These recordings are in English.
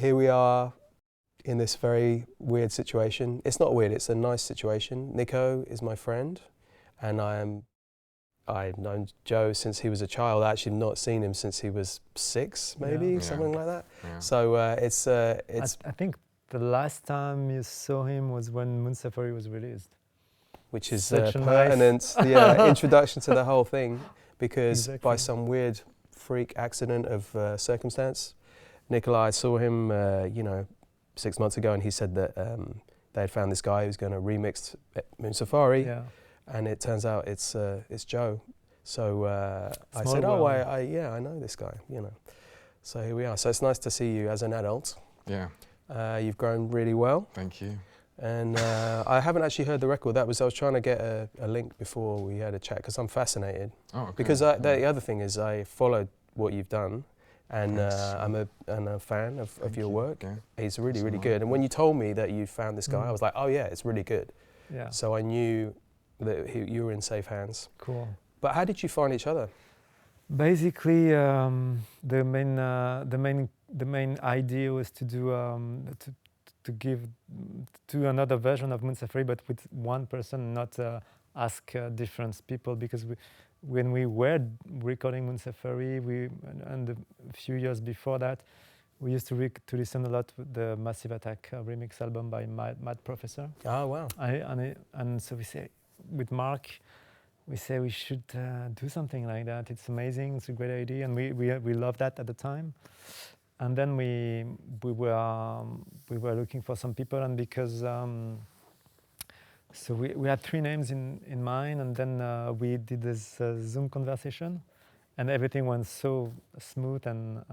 here we are in this very weird situation. It's not weird, it's a nice situation. Nico is my friend, and I've known Joe since he was a child. I actually not seen him since he was 6, maybe, something like that. Yeah. So it's. I think the last time you saw him was when Moon Safari was released. Which is Such a pertinent, nice introduction to the whole thing, because Exactly. by some weird freak accident of circumstance, Nicolas, I saw him, 6 months ago, and he said that they had found this guy who was going to remix Moon Safari. Yeah. And it turns out it's Joe. So I said, I know this guy, So here we are. So it's nice to see you as an adult. Yeah. You've grown really well. Thank you. And I haven't actually heard the record. I was trying to get a link before we had a chat, because I'm fascinated. Oh, okay. Because the other thing is I followed what you've done, and I'm a fan of your work. Yeah. It's really, really good. And when you told me that you found this guy, I was like, oh yeah, it's really good. Yeah. So I knew that you were in safe hands. Cool. But how did you find each other? Basically, the main idea was to do to give another version of Moon Safari, but with one person, not ask different people, because when we were recording Moon Safari, and a few years before that, we used to listen a lot to the Massive Attack remix album by Mad Professor. Oh wow! And so we say, with Mark, we say we should do something like that. It's amazing. It's a great idea, and we loved that at the time. And then we were looking for some people, and because so we had 3 names in mind, and then we did this Zoom conversation, and everything went so smooth and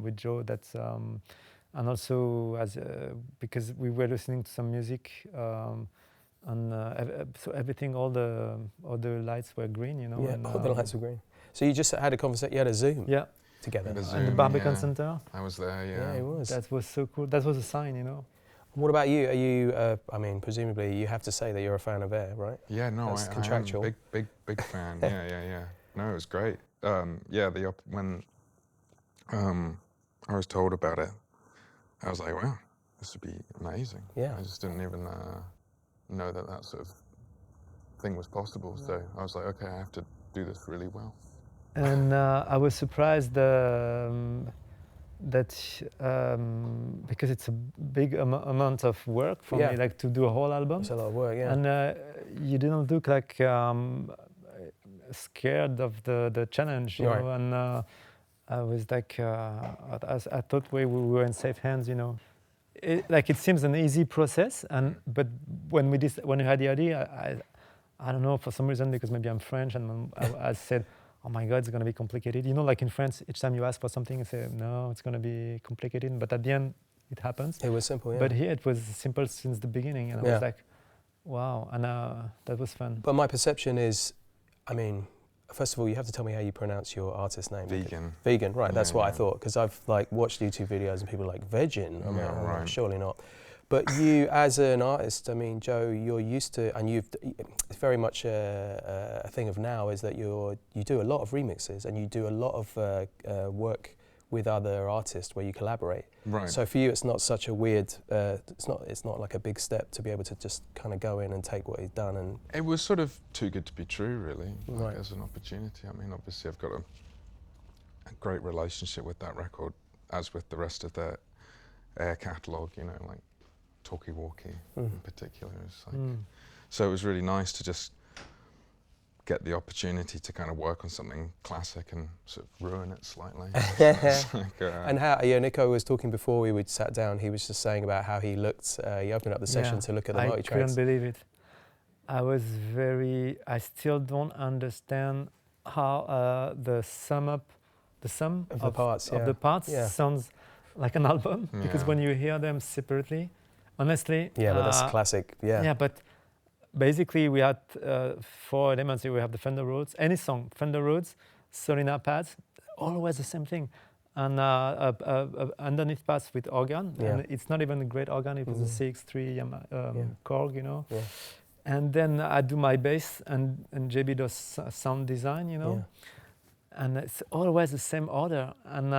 with Joe that's and also because we were listening to some music. So everything, all the lights were green, Yeah, and, all the lights were green. So you just had a conversation. You had a Zoom. Yeah. Together. In the Barbican Center. I was there. Yeah. Yeah, it was. That was so cool. That was a sign, What about you? Are you? Presumably you have to say that you're a fan of Air, right? Yeah, no, That's I contractual. am big fan. Yeah. No, it was great. When I was told about it, I was like, wow, this would be amazing. Yeah. I just didn't even know that sort of thing was possible. So I was like, okay, I have to do this really well. And I was surprised that because it's a big amount of work for me, like to do a whole album. It's a lot of work, yeah. And you didn't look like scared of the challenge, you know. And I was like, I thought we were in safe hands, It seems an easy process, but when we had the idea, I don't know, for some reason, because maybe I'm French, and I said, oh my God, it's going to be complicated. Like in France, each time you ask for something, you say, no, it's going to be complicated. But at the end, it happens. It was simple, yeah. But here, it was simple since the beginning. And I was like, wow. And that was fun. But my perception is, first of all, you have to tell me how you pronounce your artist name. Vegyn. Vegyn, right. That's what I thought. Because I've watched YouTube videos and people are like, Vegyn? I'm like, right. Surely not. But you, as an artist, Joe, you're used to, and it's very much a thing of now, is that you do a lot of remixes and you do a lot of work with other artists where you collaborate. Right. So for you, it's not such a weird, it's not like a big step to be able to just kind of go in and take what he's done. And it was sort of too good to be true, really, right. As an opportunity. Obviously I've got a great relationship with that record, as with the rest of the Air catalogue, like Talkie Walkie in particular. So it was really nice to just get the opportunity to kind of work on something classic and sort of ruin it slightly. And how, Nico was talking before we sat down, he was just saying about how he looked, he opened up the session to look at the multi-tracks. I couldn't believe it. I still don't understand how the sum of the parts sounds like an album, because when you hear them separately, honestly. Yeah, but that's classic, Yeah, but basically we had 4 elements. We have the Fender Rhodes, any song, Fender Rhodes, Solina pads, always the same thing. And underneath pads with organ, and it's not even a great organ, it was a CX3 Korg, Yeah. And then I do my bass, and JB does sound design, And it's always the same order. And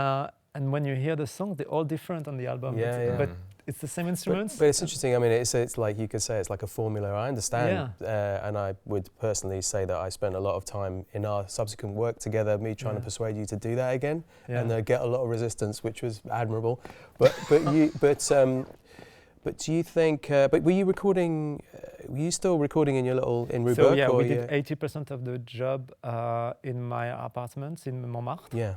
and when you hear the songs, they're all different on the album. Yeah, But it's the same instruments. But it's interesting. I mean, it's like you could say it's like a formula. I understand, and I would personally say that I spent a lot of time in our subsequent work together, me trying to persuade you to do that again, and get a lot of resistance, which was admirable. But do you think? But were you recording? Were you still recording in your little in Ruberg? So yeah, we did 80% of the job in my apartment in Montmartre. Yeah.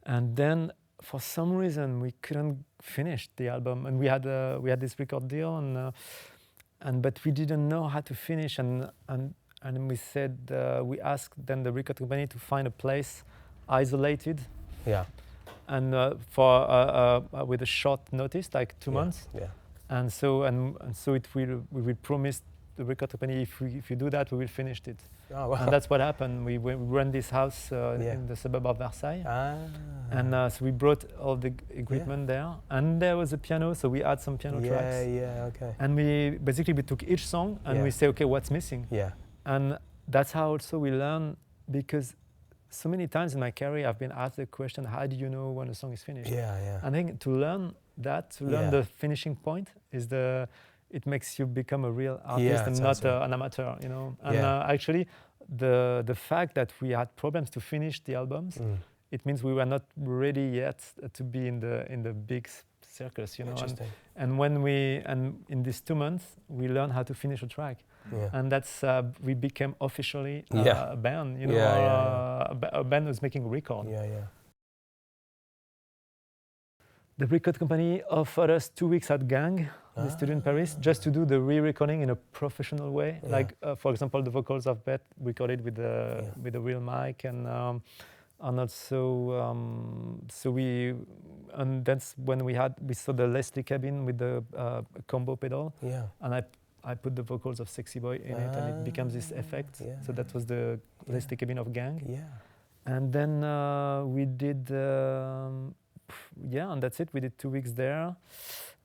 And then, for some reason, we couldn't finish the album, and we had this record deal, and but we didn't know how to finish, and we said we asked then the record company to find a place isolated. Yeah. And for with a short notice, like 2 months. Yeah. And so we will promise the record company if you do that, we will finish it. Oh, wow. And that's what happened. We ran this house in the suburb of Versailles. And so we brought all the equipment there. And there was a piano, so we add some piano tracks. Yeah, okay. And we took each song and we say, okay, what's missing? Yeah. And that's how also we learn, because so many times in my career I've been asked the question, how do you know when a song is finished? Yeah. I think to learn the finishing point it makes you become a real artist and not an amateur, you know. And actually, the fact that we had problems to finish the albums, it means we were not ready yet to be in the big circus, you know. And in these 2 months, we learned how to finish a track, and that's we became officially a band, you know, a band who's making a record. The record company offered us 2 weeks at Gang, the studio in Paris, just to do the re-recording in a professional way. Like, for example, the vocals of Beth recorded with a real mic, and also and that's when we saw the Leslie cabin with the combo pedal. And I put the vocals of Sexy Boy in it, and it becomes this effect. So that was the Leslie cabin of Gang. And then we did. And that's it. We did 2 weeks there,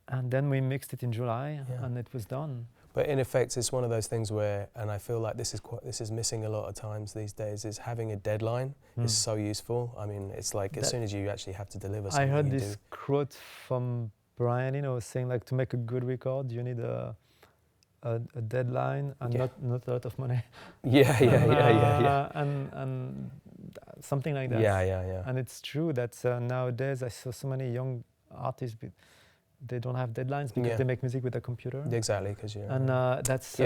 and then we mixed it in July, and it was done. But in effect, it's one of those things where, and I feel like this is missing a lot of times these days, is having a deadline is so useful. I mean, it's like as soon as you actually have to deliver something. I heard this quote from Brian Eno saying, like, to make a good record, you need a deadline and not a lot of money. And something like that. And it's true that nowadays I saw so many young artists, they don't have deadlines because they make music with a computer. Exactly, because that's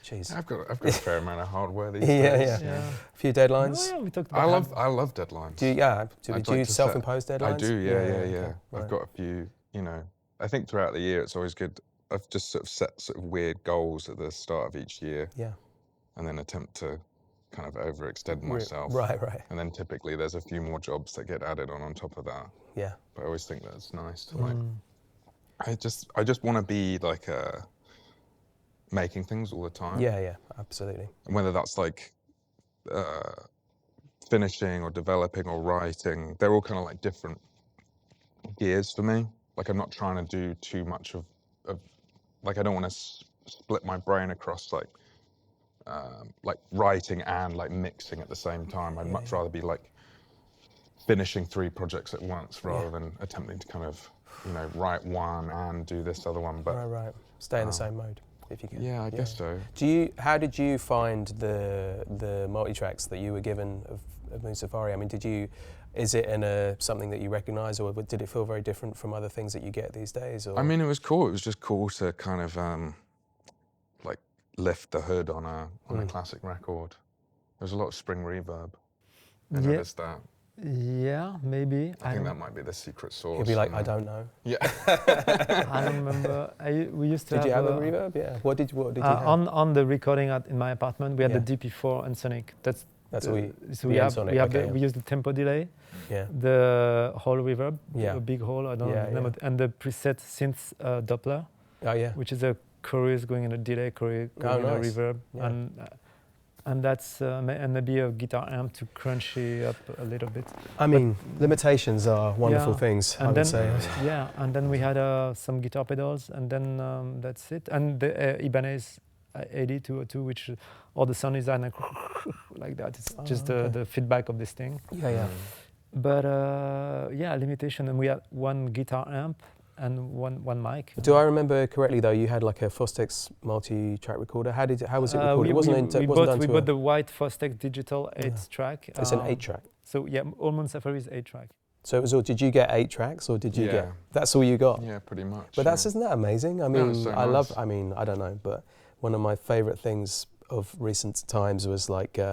Jeez. I've got a fair amount of hardware these days. A few deadlines. We talked about I love deadlines. Do you self-impose deadlines? I do. Yeah. Right. I've got a few. You know, I think throughout the year it's always good. I've just sort of set sort of weird goals at the start of each year. And then attempt to kind of overextend myself. Right. And then typically there's a few more jobs that get added on top of that. But I always think that's nice to like. I just want to be like making things all the time. Yeah, absolutely. And whether that's like finishing or developing or writing, they're all kind of like different gears for me. Like I'm not trying to do too much of like I don't want to split my brain across like writing and like mixing at the same time. I'd much rather be like finishing 3 projects at once rather than attempting to kind of, you know, write one and do this other one. But right. Stay in the same mode if you can. Yeah, I guess so. How did you find the multi-tracks that you were given of Moon Safari? I mean, is it something that you recognise, or did it feel very different from other things that you get these days? Or? I mean, it was cool. It was just cool to kind of like lift the hood on a classic record. There's a lot of spring reverb. I noticed that. Yeah, maybe. I think that might be the secret sauce. He'd be like, I don't know. Yeah. I don't remember. We used to Did you have a reverb? Yeah. What did you have? On the recording in my apartment, we had the DP4 and Sonic. That's we use the tempo delay, the hall reverb, a big hall, I don't know the name of it, and the preset synth Doppler, which is a chorus going in a delay, chorus going in a reverb, and that's and maybe a guitar amp to crunch it up a little bit. I mean, limitations are wonderful things, I would say. Yeah, and then we had some guitar pedals, and then that's it. And the Ibanez 8202, which all the sound is like that. It's just the feedback of this thing. But yeah, limitation, and we had one guitar amp and one mic. Do I remember correctly though? You had like a Fostex multi-track recorder. How was it recorded? It wasn't done we to bought the white Fostex digital 8 track. It's an 8 track. So yeah, all Moon Safari is 8 track. So it was all, did you get 8 tracks or did you get, that's all you got? Yeah, pretty much. But isn't that amazing? I mean, so I nice. love, I mean, I don't know, but one of my favorite things of recent times was like, you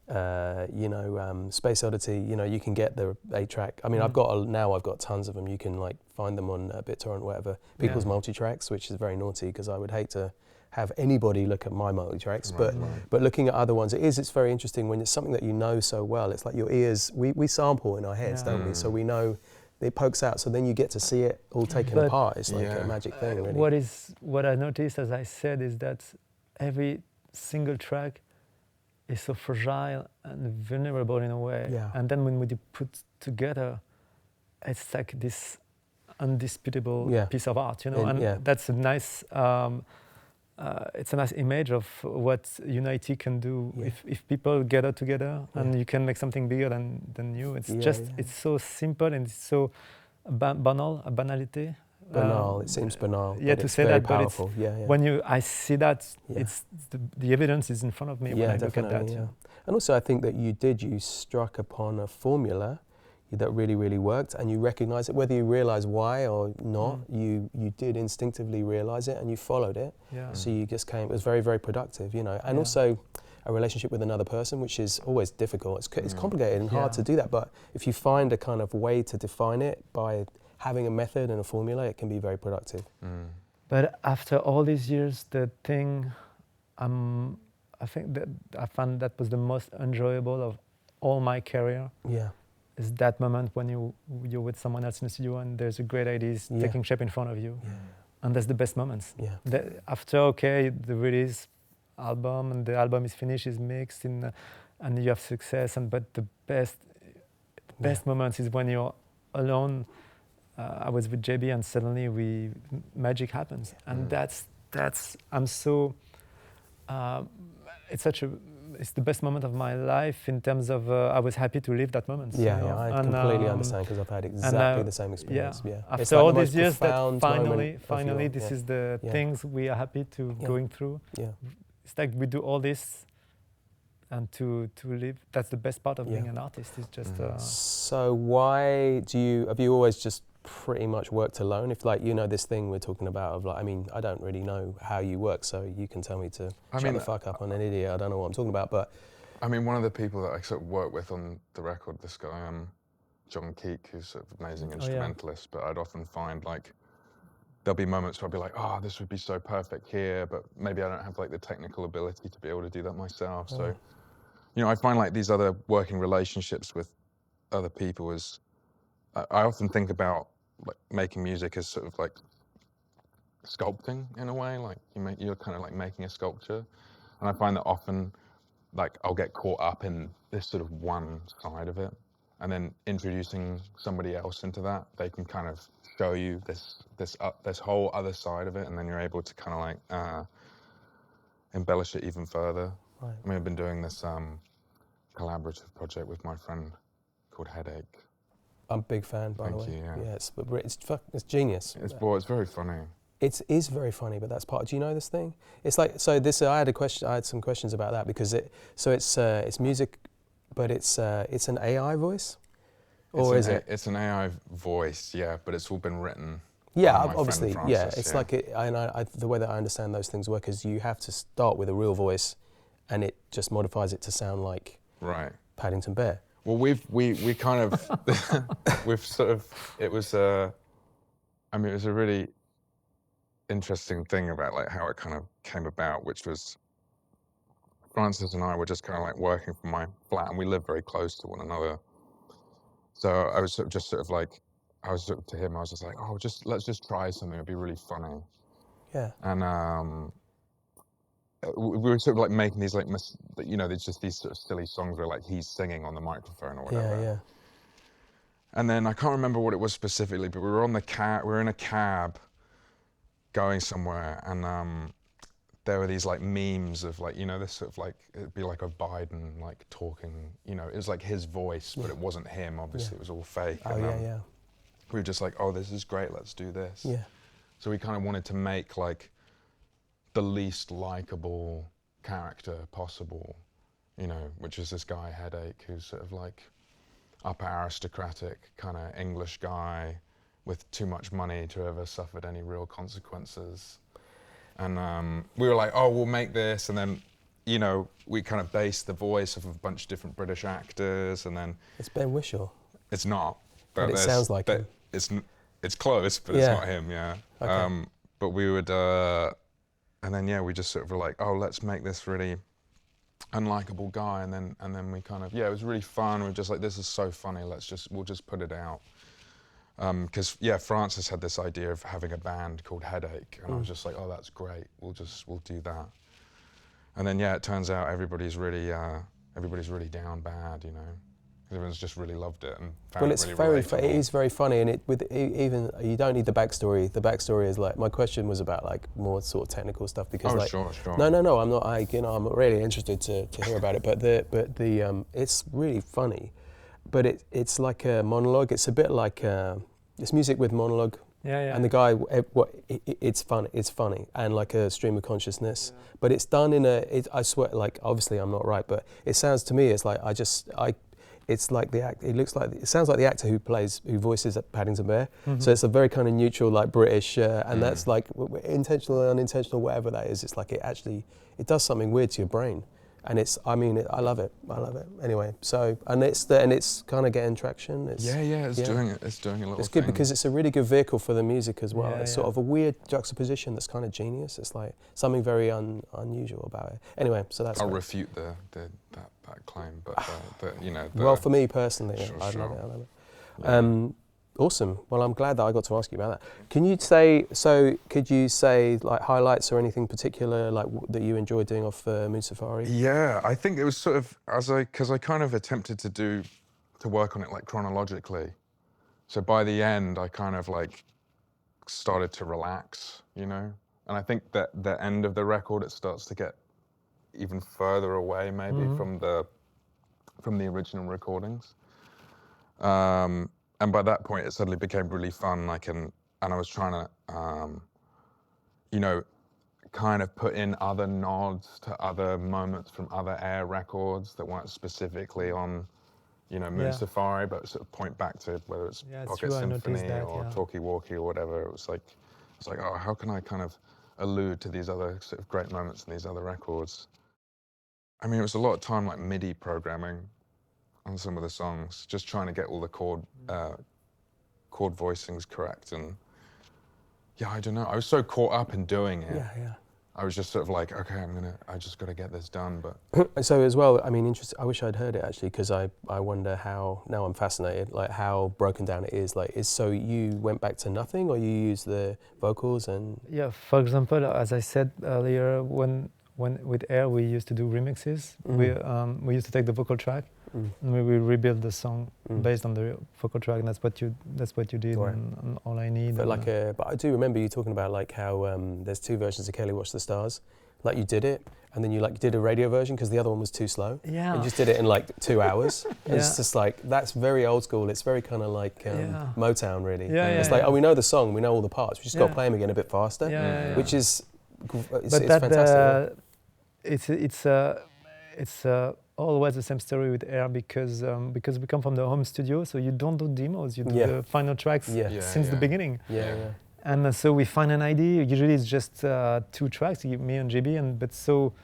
know, Space Oddity, you know, you can get the 8 track. I mean, I've got tons of them. You can like find them on BitTorrent or whatever. People's multi-tracks, which is very naughty because I would hate to have anybody look at my multi-tracks, but looking at other ones, it's very interesting when it's something that you know so well. It's like your ears, we sample in our heads, don't we? So we know it pokes out, so then you get to see it all taken apart. It's like a magic thing, really. What I noticed, as I said, is that every single track is so fragile and vulnerable in a way. And then when we put together, it's like this undisputable piece of art, you know, and that's a nice it's a nice image of what unity can do if people gather together and you can make something bigger than you. It's it's so simple and it's so banality. Banal, it seems banal. Yeah, but to it's say very that, powerful. When I see that, it's the evidence is in front of me when I look at that. And also I think that you struck upon a formula that really, really worked, and you recognize it, whether you realize why or not, you did instinctively realize it and you followed it. So you just it was very, very productive, you know. And also a relationship with another person, which is always difficult. It's complicated and hard to do that, but if you find a kind of way to define it by having a method and a formula, it can be very productive. But after all these years, the thing I think that I found that was the most enjoyable of all my career. Is that moment when you're with someone else in the studio and there's a great idea taking shape in front of you. And that's the best moments. After, the release album and the album is finished, is mixed, and you have success, but the best moments is when you're alone. I was with JB and suddenly magic happens. And I'm so, it's the best moment of my life in terms of I was happy to live that moment. I completely understand because I've had exactly the same experience. After all these years, that finally, this is the things we are happy to going through. It's like we do all this, and to live. That's the best part of being an artist. Is just. So why have you always just pretty much worked alone? If like, you know, this thing we're talking about of like, I mean, I don't really know how you work, so you can tell me to shut the fuck up on an idiot. I don't know what I'm talking about, but I mean, one of the people that I sort of work with on the record, this guy, John Keek, who's sort of amazing instrumentalist, but I'd often find like, there'll be moments where I'll be like, oh, this would be so perfect here, but maybe I don't have like the technical ability to be able to do that myself. So, you know, I find like these other working relationships with other people is, I often think about like making music as sort of like sculpting in a way, like you're kind of like making a sculpture. And I find that often like I'll get caught up in this sort of one side of it, and then introducing somebody else into that, they can kind of show you this whole other side of it, and then you're able to kind of like embellish it even further. I mean, I've been doing this collaborative project with my friend called Headache. I'm a big fan, by the way. Thank you, it's genius. It's very funny. It is very funny, but that's part. Do you know this thing? It's like I had some questions about that because it's music, but it's an AI voice, or is it? It's an AI voice, but it's all been written. Yeah, obviously, It's like the way that I understand those things work is you have to start with a real voice, and it just modifies it to sound like Paddington Bear. Well, we kind of we've sort of it was a really interesting thing about like how it kind of came about, which was Francis and I were just kind of like working from my flat, and we live very close to one another. So I was to him, I was just like, oh, let's just try something. It'd be really funny. Yeah. And we were sort of like making these like, you know, there's just these sort of silly songs where like he's singing on the microphone or whatever. Yeah. And then I can't remember what it was specifically, but we were in a cab going somewhere, and there were these like memes of like, you know, this sort of like, it'd be like a Biden like talking, you know, it was like his voice, but it wasn't him, obviously, it was all fake. Oh, and, we were just like, oh, this is great, let's do this. Yeah. So we kind of wanted to make like the least likable character possible, you know, which is this guy, Headache, who's sort of like upper aristocratic kind of English guy with too much money to have ever suffered any real consequences. And we were like, oh, we'll make this, and then, you know, we kind of based the voice off of a bunch of different British actors, and then... It's Ben Whishaw. It's not. But it sounds like him. It's close, but it's not him, yeah. Okay. But we would, and then, yeah, we just sort of were like, oh, let's make this really unlikable guy, and then we kind of, yeah, it was really fun. We were just like, this is so funny, we'll just put it out. Because yeah, Francis had this idea of having a band called Headache, and I was just like, oh, that's great. We'll do that. And then yeah, it turns out everybody's really down bad, you know. Everyone's just really loved it and found it really relatable. It is very funny, and even you don't need the backstory. The backstory is like, my question was about like more sort of technical stuff, because sure. No, I'm not. I'm really interested to hear about it. But the it's really funny. But it's like a monologue. It's a bit like it's music with monologue. Yeah. And the guy, it's fun. It's funny and like a stream of consciousness. Yeah. But it's done in I swear, like obviously I'm not right, but it sounds to me it's like it's like the act. It sounds like the actor who voices Paddington Bear. Mm-hmm. So it's a very kind of neutral, like British, and that's like intentional or unintentional, whatever that is. It's like it does something weird to your brain. And I love it. Anyway, so it's kind of getting traction. It's doing it. It's doing a little. It's good because it's a really good vehicle for the music as well. Yeah, it's sort of a weird juxtaposition that's kind of genius. It's like something very unusual about it. Anyway, so that's. I'll refute that claim, but you know. Well, for me personally, sure, I love it. Yeah. Awesome. Well, I'm glad that I got to ask you about that. Could you say like highlights or anything particular like that you enjoyed doing off Moon Safari? Yeah, I think it was sort of because I kind of attempted to work on it like chronologically. So by the end, I kind of like started to relax, you know. And I think that the end of the record, it starts to get even further away maybe from the original recordings. And by that point, it suddenly became really fun. And I was trying to, you know, kind of put in other nods to other moments from other Air records that weren't specifically on, you know, Moon Safari, but sort of point back to whether it's Pocket Symphony or Talkie Walkie or whatever. It was like, oh, how can I kind of allude to these other sort of great moments in these other records? I mean, it was a lot of time like MIDI programming on some of the songs, just trying to get all the chord voicings correct. And yeah, I don't know, I was so caught up in doing it. Yeah. I was just sort of like, okay, I just got to get this done. But so as well, I mean, interesting. I wish I'd heard it actually, because I wonder how. Now I'm fascinated, like how broken down it is. Like, so you went back to nothing, or you used the vocals and? Yeah. For example, as I said earlier, when with Air we used to do remixes. We used to take the vocal track and we will rebuild the song based on the vocal track. And that's what you did on All I Need. But but I do remember you talking about like how there's two versions of Kelly Watch the Stars. Like you did it, and then you did a radio version because the other one was too slow. Yeah. And you just did it in like 2 hours. It's just like, that's very old school. It's very kind of like Motown really. It's like, oh, we know the song, we know all the parts. We just got to play them again a bit faster. Which is, it's fantastic. It's always the same story with Air because we come from the home studio, so you don't do demos, you do the final tracks since the beginning. And so we find an idea. Usually it's just 2 tracks, me and JB, but so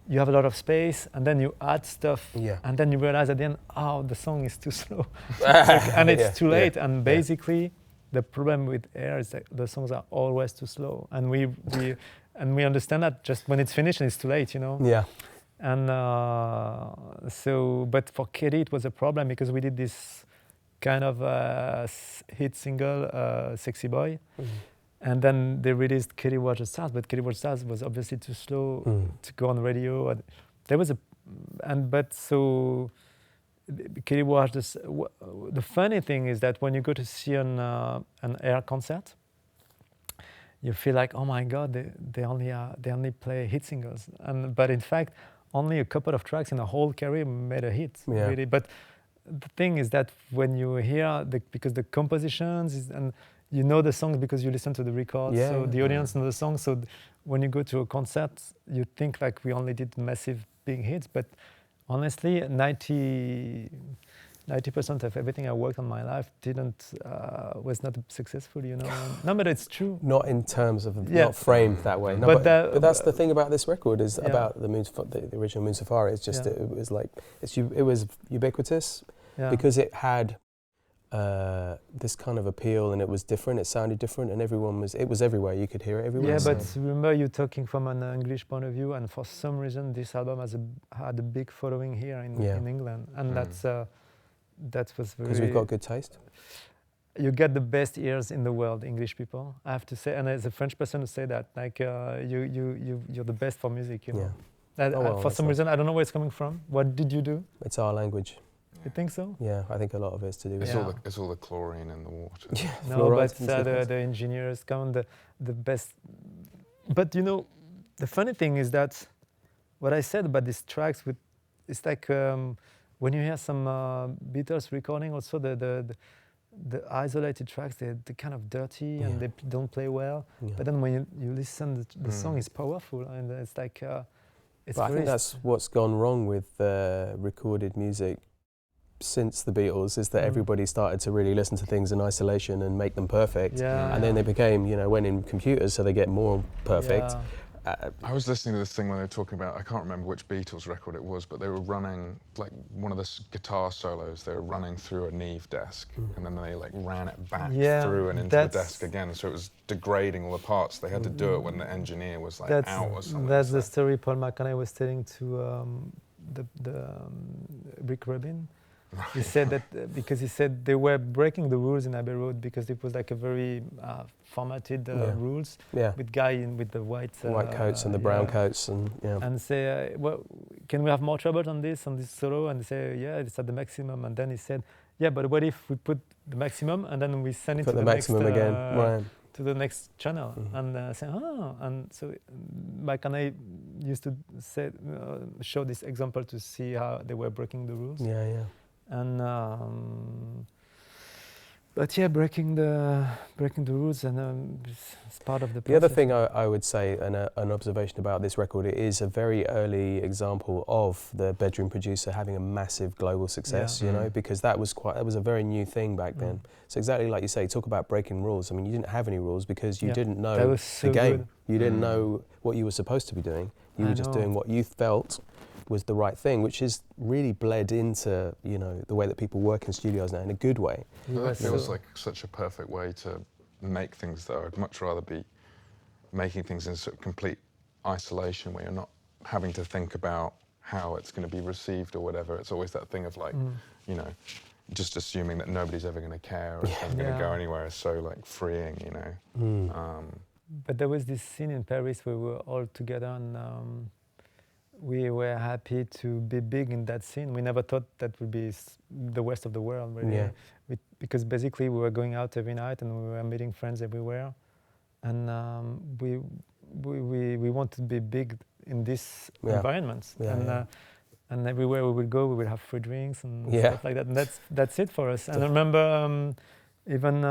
you have a lot of space, and then you add stuff, and then you realize at the end, oh, the song is too slow, and it's too late. And basically, the problem with Air is that the songs are always too slow, and we understand that just when it's finished and it's too late, you know. Yeah. And but for Kelly it was a problem because we did this kind of hit single, Sexy Boy, and then they released Kelly Watch the Stars, but Kelly Watch the Stars was obviously too slow to go on the radio. And there was so Kelly Watch the funny thing is that when you go to see an Air concert, you feel like, oh my God, they only play hit singles, but in fact, only a couple of tracks in a whole career made a hit, really. But the thing is that when you hear because the compositions and you know the songs because you listen to the records, so the audience know the songs. So when you go to a concert, you think like we only did massive big hits, but honestly, 90% of everything I worked on my life was not successful, you know. No, but it's true. Not in terms of not framed that way. No, but that's the thing about this record is about the original Moon Safari. It's just it was like it was ubiquitous because it had this kind of appeal and it was different. It sounded different, and it was everywhere. You could hear it everywhere. Yeah, but remember, you're talking from an English point of view, and for some reason, this album had a big following here in England, and that was very. Because we've got good taste. You get the best ears in the world, English people. I have to say, and as a French person to say that, like you're the best for music, you know. Yeah. For some reason, I don't know where it's coming from. What did you do? It's our language. You think so? Yeah, I think a lot of it's to do with it's all the chlorine in the water. Yeah, no, but the engineers come the best. But you know, the funny thing is that what I said about these tracks, it's like when you hear some Beatles recording, also the isolated tracks, they're kind of dirty and they don't play well. Yeah. But then when you listen, the song is powerful, and it's like it's. But I think that's what's gone wrong with recorded music since the Beatles, is that everybody started to really listen to things in isolation and make them perfect. Yeah. And then they became, went in computers, so they get more perfect. Yeah. I was listening to this thing when they were talking about, I can't remember which Beatles record it was, but they were running, like one of the guitar solos, they were running through a Neve desk, and then they like ran it back through and into the desk again, so it was degrading all the parts. They had to do it when the engineer was like out or something. That's the story Paul McCartney was telling to Rick Rubin. Right. He said that because he said they were breaking the rules in Abbey Road because it was like a very formatted rules with guy with the white coats and the brown coats and say, well, can we have more trouble on this solo? And they say, yeah, it's at the maximum. And then he said, yeah, but what if we put the maximum and then we send it to the maximum next, again, to the next channel? And say, and so McCartney used to say, show this example to see how they were breaking the rules. Yeah. And but yeah, breaking the rules, and it's part of the process. The other thing I would say, an observation about this record, it is a very early example of the bedroom producer having a massive global success. Because that was a very new thing back then. So exactly like you say, talk about breaking rules. I mean, you didn't have any rules because you didn't know the game. Good. You didn't know what you were supposed to be doing. You were just doing what you felt was the right thing, which is really bled into the way that people work in studios now in a good way. It feels like such a perfect way to make things, though. I'd much rather be making things in sort of complete isolation where you're not having to think about how it's going to be received or whatever. It's always that thing of like, just assuming that nobody's ever going to care or it's never going to go anywhere is so like freeing, But there was this scene in Paris where we were all together and we were happy to be big in that scene. We never thought that would be the worst of the world, really. Yeah. Because basically we were going out every night and we were meeting friends everywhere, and we wanted to be big in this environment. And everywhere we would go, we would have free drinks and stuff like that. And that's it for us. And I remember even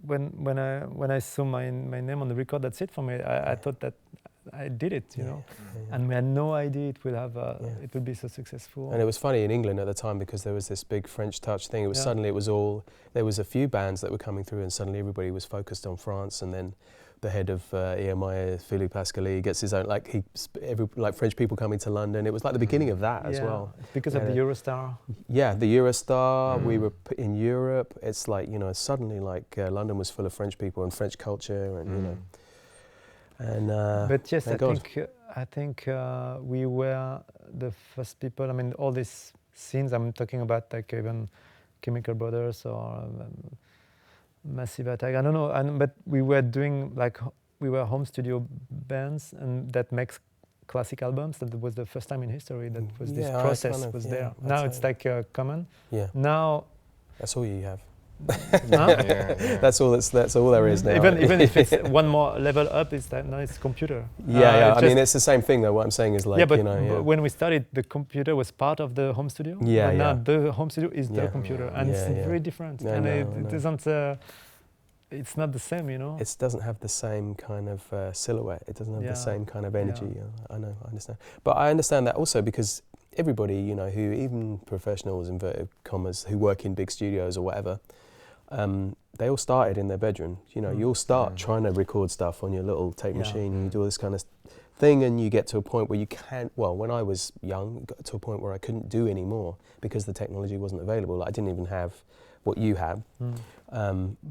when I saw my name on the record, that's it for me. I thought that I did it, and we had no idea it would be so successful. And it was funny in England at the time because there was this big French touch thing. It was suddenly there was a few bands that were coming through, and suddenly everybody was focused on France. And then the head of EMI, Philippe Pascali, gets his own like French people coming to London. It was like the beginning of that as well. Because of the Eurostar. Yeah, the Eurostar. We were in Europe. It's like suddenly like London was full of French people and French culture, and And, but yes, I think we were the first people. I mean, all these scenes I'm talking about, like even Chemical Brothers or Massive Attack. I don't know, but we were doing we were home studio bands, and that makes classic albums. That was the first time in history that was this process was there. Now it's like common. Yeah. Now that's all you have. Yeah. That's all there is now. Even if it's one more level up, it's that nice computer. I mean, it's the same thing though. What I'm saying is like, but you know, when we started, the computer was part of the home studio. Yeah, but now yeah. the home studio is the computer, and it's very different. No, and no, it doesn't. It's not the same, you know. It doesn't have the same kind of silhouette. It doesn't have the same kind of energy. I know, I understand. But I understand that also because everybody, you know, who even professionals, inverted commas, who work in big studios or whatever, they all started in their bedroom. You know, you all start trying to record stuff on your little tape machine, and you do all this kind of thing, and you get to a point where you can't. Well, when I was young, it got to a point where I couldn't do any more because the technology wasn't available. Like, I didn't even have what you have.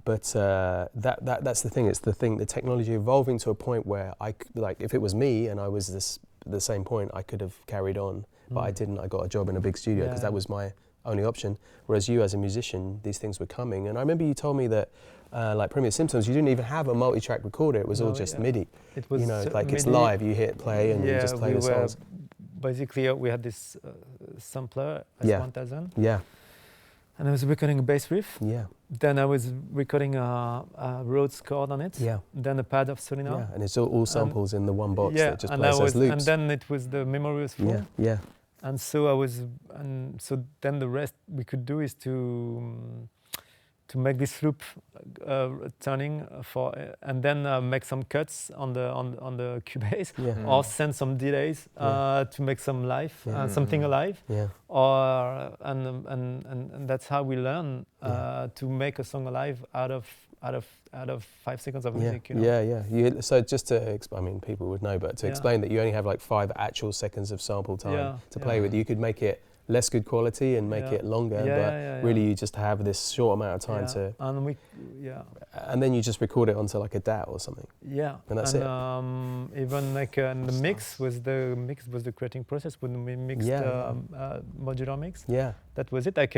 But that's the thing. It's the thing. The technology evolving to a point where like, if it was me and I was the same point, I could have carried on, but I didn't. I got a job in a big studio because that was my only option. Whereas you, as a musician, these things were coming. And I remember you told me that, like Premier Symptoms, you didn't even have a multi-track recorder. It was all just MIDI. It was, you know, like MIDI. It's live. You hit play and you just play the songs. Basically, we had this sampler, S1000. Yeah. And I was recording a bass riff. Yeah. Then I was recording a Rhodes chord on it. Yeah. Then a pad of Solina. Yeah, and it's all samples in the one box that just plays as loops. And then it was the memory was full. Yeah, yeah. And so so then the rest we could do is to make this loop turning and then make some cuts on the Cubase, or send some delays to make some something alive, or and that's how we learn to make a song alive out of 5 seconds of music. You know? So just to, I mean, people would know, but to explain that you only have like 5 actual seconds of sample time to play with. You could make it less good quality and make it longer, but really you just have this short amount of time to. And then you just record it onto like a DAW or something. Yeah. And that's it. Even like the mix was the creating process when we mixed modular mix. Yeah. That was it. Like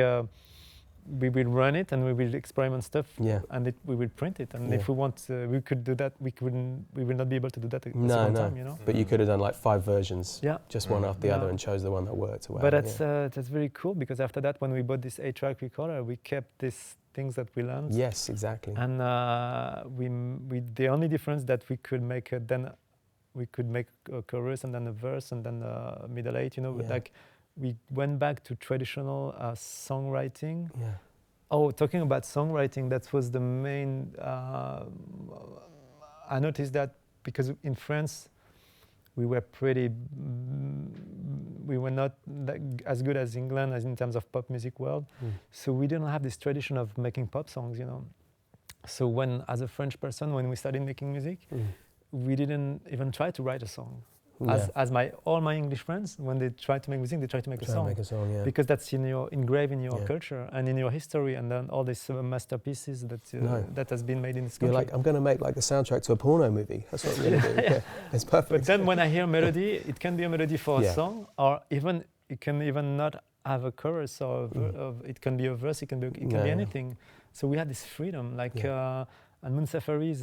we will run it and we will experiment stuff. Yeah. And we will print it. And if we want, we could do that. We will not be able to do that at the same time. You know. But you could have done like 5 versions. Yeah. Just one after the other and chose the one that worked. But that's very cool because after that, when we bought this 8-track recorder, we kept these things that we learned. Yes, exactly. And we the only difference that we could make we could make a chorus and then a verse and then a middle 8. You know, like. We went back to traditional songwriting. Yeah. Oh, talking about songwriting, that was the main. I noticed that because in France, we were not as good as England as in terms of pop music world. So we didn't have this tradition of making pop songs, you know. So as a French person, when we started making music, we didn't even try to write a song. As all my English friends, when they try to make music, they try to make a song. Because that's engraved in your culture and in your history, and then all these masterpieces that has been made in this country. You're like, I'm going to make like the soundtrack to a porno movie. That's what I'm going to do. Yeah. It's perfect. But then when I hear melody, it can be a melody for a song, or even it can even not have a chorus, or it can be a verse. It can be anything. So we had this freedom, like. And Moon Safari is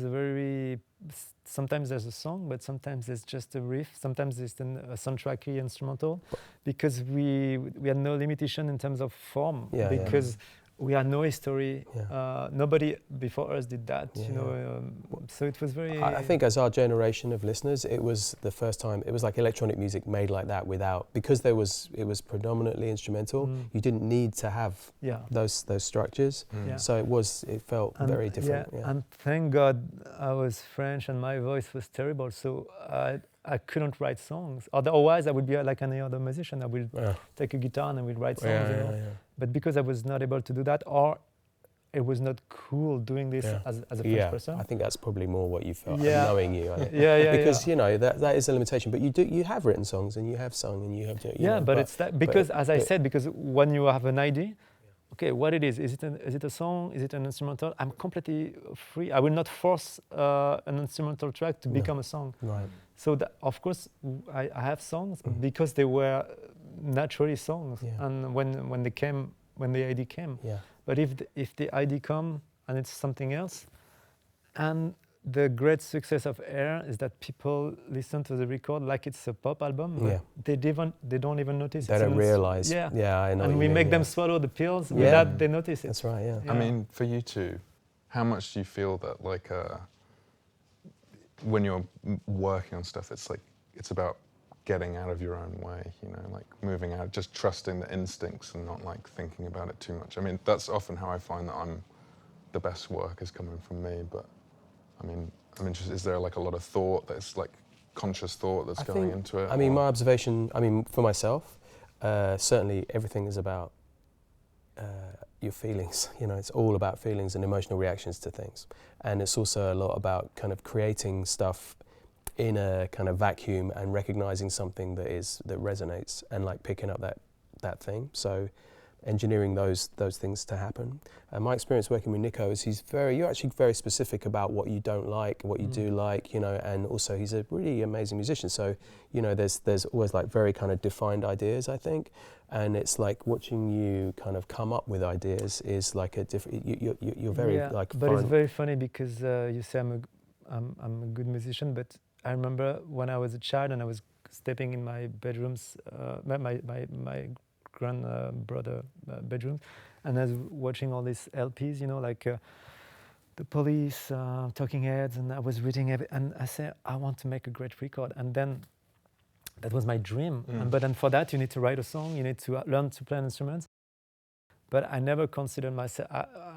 sometimes there's a song, but sometimes there's just a riff, sometimes there's a soundtracky instrumental, because we had no limitation in terms of form, because we had no history. Nobody before us did that, you know. So it was very. I think as our generation of listeners, it was the first time. It was like electronic music made like that because it was predominantly instrumental. You didn't need to have those structures. So it felt very different. And thank God I was French and my voice was terrible, so I couldn't write songs. Otherwise, I would be like any other musician. I will take a guitar and I will write songs. You know? But because I was not able to do that, or it was not cool doing this as a French person. I think that's probably more what you felt knowing you. Because you know that is a limitation. But you have written songs and you have sung and you have. But it's that because, as I said, because when you have an idea. Okay, what it is it a song? Is it an instrumental? I'm completely free. I will not force an instrumental track to become a song. Right. So of course I have songs because they were naturally songs, and when the idea came. But if the idea come and it's something else, and the great success of Air is that people listen to the record like it's a pop album, but they don't even notice. They don't realize. Yeah, I know. And we make them swallow the pills without they notice it. That's right. Yeah. I mean, for you two, how much do you feel that like when you're working on stuff, it's about getting out of your own way, you know, like moving out, just trusting the instincts and not like thinking about it too much. I mean, that's often how I find that the best work is coming from me, but I mean, is there like a lot of thought that's like conscious thought that's going into it? I mean, my observation, for myself, certainly everything is about your feelings. You know, it's all about feelings and emotional reactions to things. And it's also a lot about kind of creating stuff in a kind of vacuum and recognizing something that resonates and like picking up that thing. So engineering those things to happen. And my experience working with Nico is you're actually very specific about what you don't like, what you do like, you know, and also he's a really amazing musician. So, you know, there's always like very kind of defined ideas, I think. And it's like watching you kind of come up with ideas is like a different, you're very like but it's very funny because you say I'm a good musician, but I remember when I was a child and I was stepping in my bedrooms, my grandbrother bedroom, and I was watching all these LPs, you know, like the Police, Talking Heads, and I was reading it, and I said, I want to make a great record. And then that was my dream. But then for that, you need to write a song, you need to learn to play an instrument. But I never considered myself,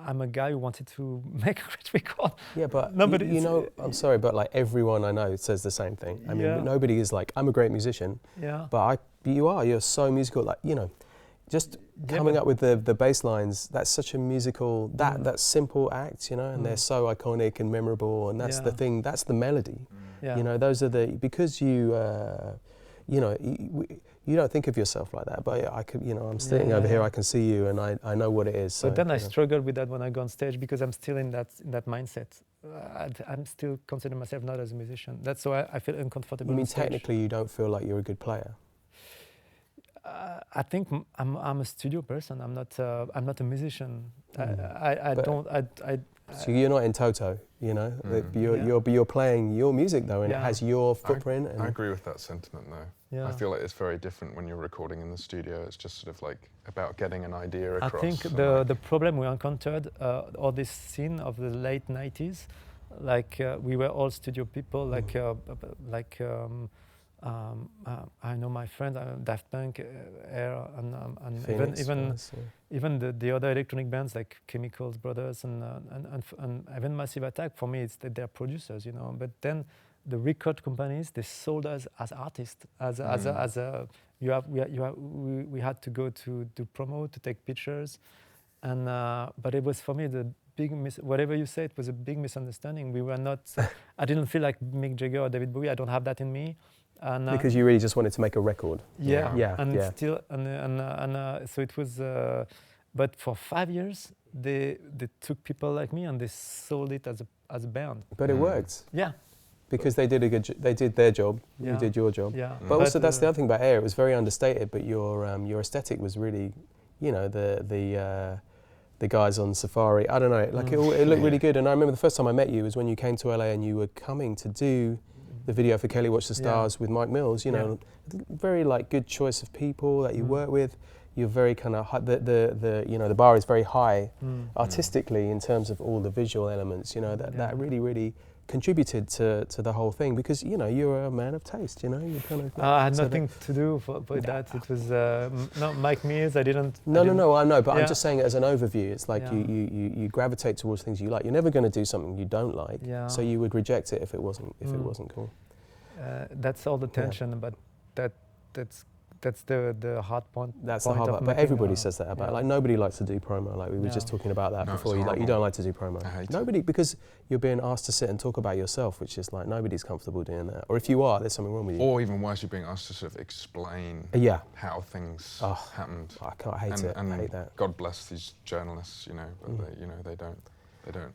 I'm a guy who wanted to make a great record. Yeah, but you know, I'm sorry, but like everyone I know says the same thing. I mean, nobody is like, I'm a great musician. Yeah. But you're so musical, like, you know, just coming up with the bass lines, that's such a musical, that simple act, you know, and they're so iconic and memorable, and that's the thing, that's the melody. You know, those are because you know, you don't think of yourself like that, but I could, you know, I'm sitting over here, I can see you, and I know what it is. So, but then I struggle with that when I go on stage because I'm still in that mindset. I'm still considering myself not as a musician. That's why I feel uncomfortable. You mean technically you don't feel like you're a good player? I think I'm a studio person. I'm not a musician. So you're not in Toto, you know. You're playing your music though, and it has your footprint. I agree with that sentiment though. Yeah. I feel like it's very different when you're recording in the studio. It's just sort of like about getting an idea across. I think the problem we encountered, all this scene of the late '90s, like we were all studio people, I know my friends, Daft Punk, Air, and Phoenix, even the other electronic bands like Chemicals Brothers and even Massive Attack. For me, it's that they're producers, you know. But then the record companies, they sold us as artists, we had to go to do promo, to take pictures, and but it was for me the big whatever you say, it was a big misunderstanding. We were not. I didn't feel like Mick Jagger or David Bowie. I don't have that in me. And, because you really just wanted to make a record. Still, so it was. But for 5 years, they took people like me and they sold it as a band. But it worked. Yeah. Because they did they did their job. You did your job. Yeah. But also that's the other thing about Air. It was very understated, but your aesthetic was really, you know, the guys on Safari. I don't know. Like it looked really good. And I remember the first time I met you was when you came to LA and you were coming to do the video for Kelly Watch the Stars with Mike Mills, you know, very like good choice of people that you work with. You're very kind of the bar is very high artistically in terms of all the visual elements. You know that really contributed to the whole thing because you know you're a man of taste. You know you kind of. I had nothing to do with that. It was not Mike Mills. I didn't. No. I know, but I'm just saying it as an overview. It's like you gravitate towards things you like. You're never going to do something you don't like. Yeah. So you would reject it if it wasn't cool. That's all the tension, but that's the hard point. That's the hard part. But everybody says that about like nobody likes to do promo. Like we were just talking about that before. You don't like to do promo. I hate nobody because you're being asked to sit and talk about yourself, which is like nobody's comfortable doing that. Or if you are, there's something wrong with you. Or even worse, you're being asked to sort of explain how things happened. I hate it. I hate that. God bless these journalists, you know, but they don't.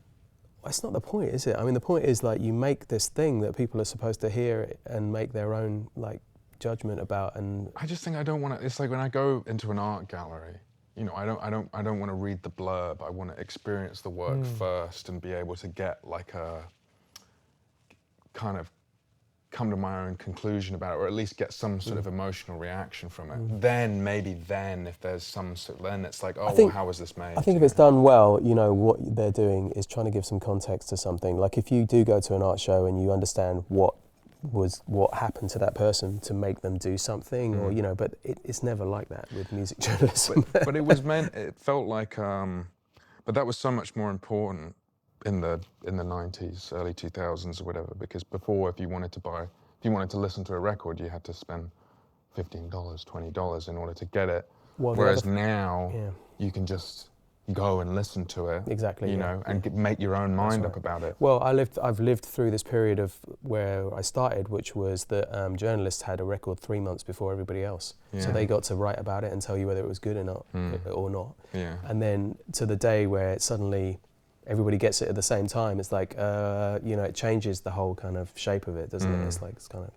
Well, it's not the point, is it? I mean, the point is like you make this thing that people are supposed to hear and make their own like judgment about. And I just think I don't want to. It's like when I go into an art gallery, you know, I don't want to read the blurb. I want to experience the work first and be able to get like kind of come to my own conclusion about it, or at least get some sort of emotional reaction from it. Then maybe if there's some sort, then it's like, oh, well, how was this made? I think if it's done well, you know, what they're doing is trying to give some context to something. Like if you do go to an art show and you understand what happened to that person to make them do something, or you know, but it's never like that with music journalism. but it was meant. It felt like, but that was so much more important in the 90s, early 2000s or whatever, because before, if you wanted to listen to a record, you had to spend $15, $20 in order to get it. Well, whereas now you can just go and listen to it, exactly, you know, and make your own mind up about it. Well, I've lived through this period of where I started, which was that journalists had a record 3 months before everybody else, so they got to write about it and tell you whether it was good or not, and then to the day where it suddenly everybody gets it at the same time. It's like, you know, it changes the whole kind of shape of it, doesn't it? It's like, it's kind of.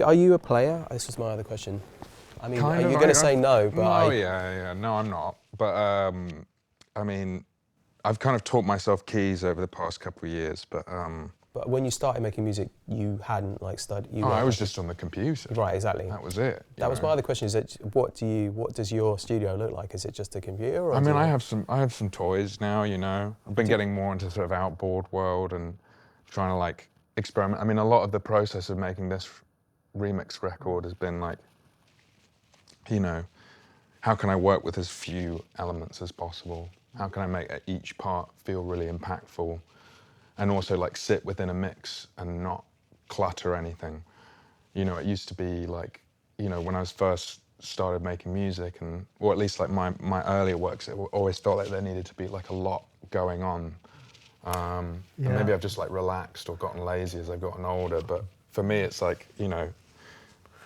Are you a player? This was my other question. I mean, kind you're going to say no, but no, I'm not. But I mean, I've kind of taught myself keys over the past couple of years, but. But when you started making music, you hadn't like studied. I was just on the computer. Right, exactly. That was it. That was my other question. Is that what does your studio look like? Is it just a computer? Or I mean, I have some toys now. You know, I've been getting more into sort of outboard world and trying to like experiment. I mean, a lot of the process of making this remix record has been like, you know, how can I work with as few elements as possible? How can I make each part feel really impactful? And also like sit within a mix and not clutter anything. You know, it used to be like, you know, when I was first started making music, and or at least like my earlier works, it always felt like there needed to be like a lot going on. And maybe I've just like relaxed or gotten lazy as I've gotten older. But for me, it's like, you know,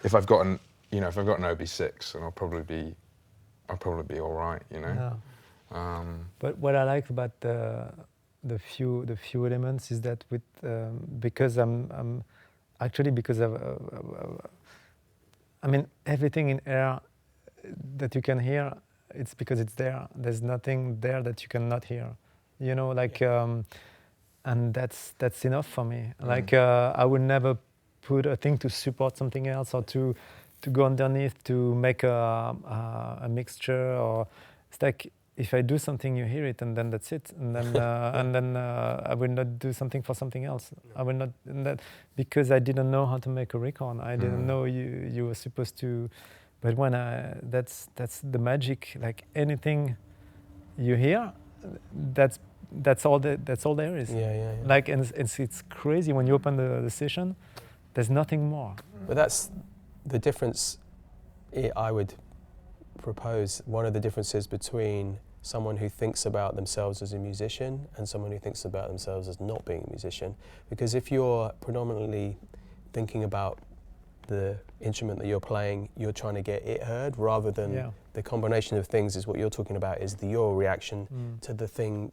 if I've got an OB6, then I'll probably be all right, you know. Yeah. But what I like about the few elements is that with because I'm actually because of I mean everything in air that you can hear, it's because it's there. There's nothing there that you cannot hear, you know, like and that's enough for me. Like I would never put a thing to support something else or to go underneath to make a mixture, or it's like if I do something, you hear it, and then that's it. And then I will not do something for something else. I will not, because I didn't know how to make a record. I didn't know you were supposed to. But when that's the magic. Like anything you hear, that's all there is. Yeah. Like and it's crazy when you open the session. There's nothing more. But that's the difference. I would propose one of the differences between someone who thinks about themselves as a musician and someone who thinks about themselves as not being a musician. Because if you're predominantly thinking about the instrument that you're playing, you're trying to get it heard rather than the combination of things is what you're talking about, is your reaction to the thing,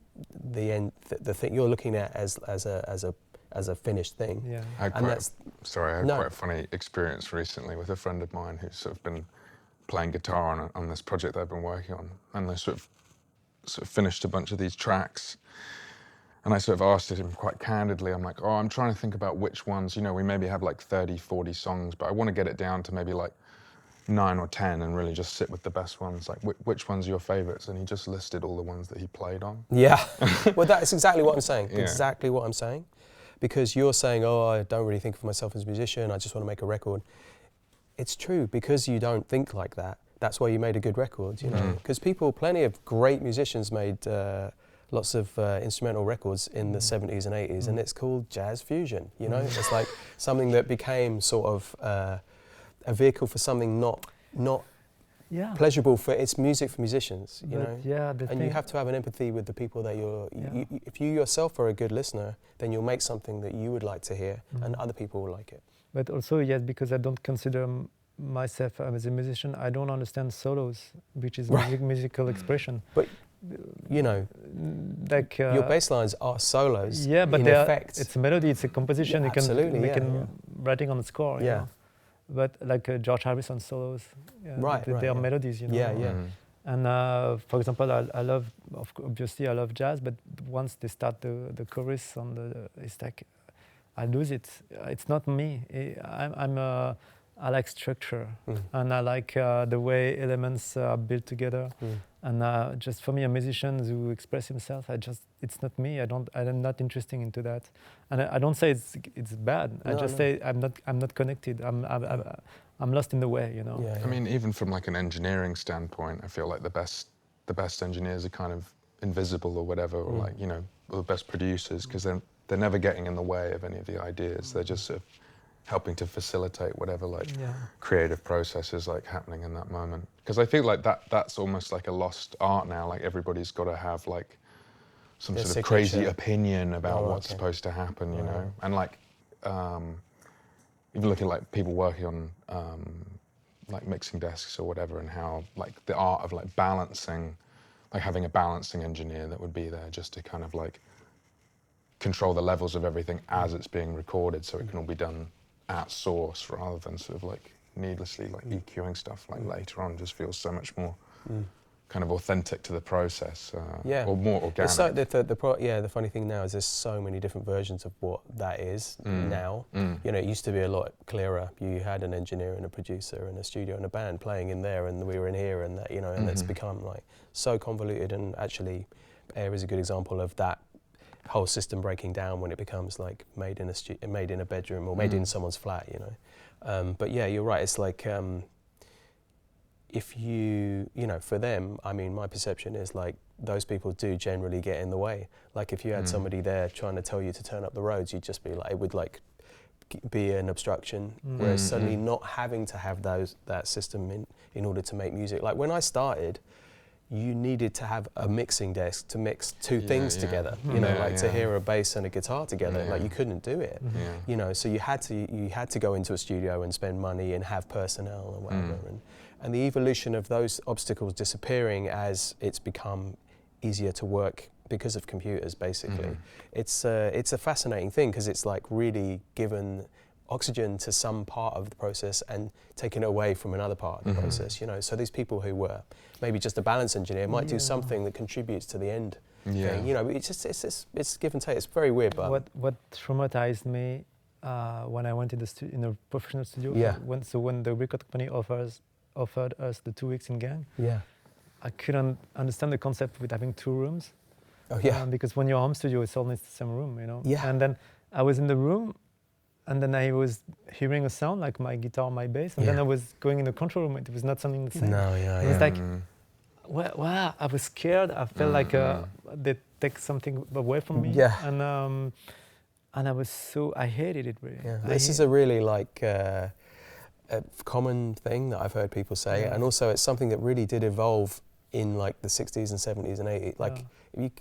the thing you're looking at as a finished thing. Yeah. I had quite a funny experience recently with a friend of mine who's sort of been playing guitar on this project that I've been working on, and I sort of finished a bunch of these tracks, and I sort of asked him quite candidly, I'm like, I'm trying to think about which ones, you know, we maybe have like 30, 40 songs, but I want to get it down to maybe like 9 or 10 and really just sit with the best ones. Like, which ones are your favorites? And he just listed all the ones that he played on. Yeah, well, that's exactly what I'm saying. Yeah. Exactly what I'm saying. Because you're saying, I don't really think of myself as a musician, I just want to make a record. It's true, because you don't think like that. That's why you made a good record, you know. Because plenty of great musicians made lots of instrumental records in the 70s and 80s, and it's called jazz fusion, you know. It's like something that became sort of a vehicle for something not pleasurable for, it's music for musicians, you know. Yeah, and you have to have an empathy with the people that if you yourself are a good listener, then you'll make something that you would like to hear, and other people will like it. But also, yes, because I don't consider myself as a musician, I don't understand solos, which is musical expression. But you know, like your bass lines are solos. Yeah, but it's a melody, it's a composition. Yeah, absolutely, you can writing on the score. Yeah. You know? But like George Harrison solos, they are melodies, you know. Yeah. And for example, I love jazz, but once they start the chorus on it's like I lose it. It's not me. I like structure, and I like the way elements are built together. And just for me, a musician who express himself, it's not me. I'm not interested into that. And I don't say it's bad. I just say I'm not connected. I'm lost in the way, you know. I mean, even from like an engineering standpoint, I feel like the best engineers are kind of invisible or whatever, or like, you know, the best producers, because they're never getting in the way of any of the ideas. They're just sort of helping to facilitate whatever like creative process is like happening in that moment. Because I feel like that's almost like a lost art now. Like everybody's got to have like some sort of crazy opinion about what's supposed to happen, you know. And like even looking at like people working on like mixing desks or whatever, and how like the art of like balancing, like having a balancing engineer that would be there just to kind of like control the levels of everything as it's being recorded, so it can all be done at source rather than sort of like needlessly like EQing stuff like later on. Just feels so much more kind of authentic to the process, or more organic. So the funny thing now is there's so many different versions of what that is now. You know, it used to be a lot clearer. You had an engineer and a producer and a studio and a band playing in there, and we were in here, and that, you know, and it's become like so convoluted. And actually, Air is a good example of that whole system breaking down when it becomes like made in a bedroom or made in someone's flat, you know. But yeah, you're right. It's like if you know, for them, I mean, my perception is like those people do generally get in the way. Like if you had somebody there trying to tell you to turn up the roads, you'd just be like, it would like be an obstruction. Whereas suddenly not having to have that system in order to make music. Like when I started, you needed to have a mixing desk to mix two things together, you know, like to hear a bass and a guitar together. Like you couldn't do it, you know. So you had to go into a studio and spend money and have personnel and whatever. And the evolution of those obstacles disappearing as it's become easier to work because of computers, basically. It's a fascinating thing, because it's like really given oxygen to some part of the process and taken it away from another part of the process, you know. So these people who were maybe just a balance engineer might do something that contributes to the end thing, you know. It's give and take. It's very weird. But what traumatized me when I went in a professional studio, when the record company offered us the 2 weeks in gang, I couldn't understand the concept with having 2 rooms. Because when you're home studio, it's always the same room, you know. And then I was in the room, and then I was hearing a sound like my guitar, my bass, and then I was going in the control room. It was not something the same. It was like, wow, I was scared. I felt like they take something away from me. And I hated it really. This is a really like a common thing that I've heard people say, and also it's something that really did evolve in like the 60s and 70s and 80s. Like,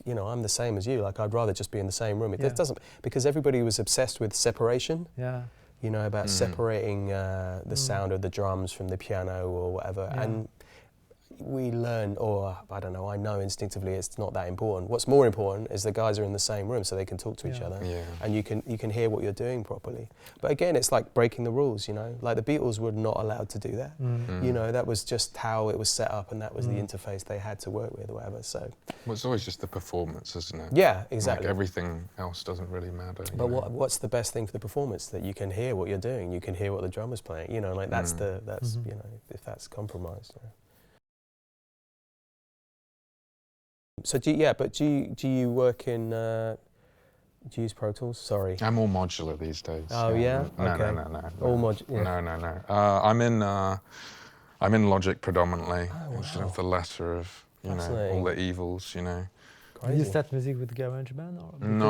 you know, I'm the same as you. Like, I'd rather just be in the same room. It doesn't, because everybody was obsessed with separation. You know, about separating the sound of the drums from the piano or whatever. And we learn, or I don't know, I know instinctively it's not that important. What's more important is the guys are in the same room so they can talk to each other, and you can hear what you're doing properly. But again, it's like breaking the rules, you know. Like the Beatles were not allowed to do that. You know, that was just how it was set up, and that was the interface they had to work with or whatever. So well, it's always just the performance, isn't it? Yeah, exactly. Like everything else doesn't really matter. But what's the best thing for the performance? That you can hear what you're doing, you can hear what the drummer's playing, you know, like that's you know, if that's compromised. So do you work in, do you use Pro Tools? Sorry. I'm all modular these days. Oh yeah? No. All modular? No. I'm in Logic predominantly. Oh, wow. Sort of the lesser of, you know, all the evils, you know. Did you start music with GarageBand? No,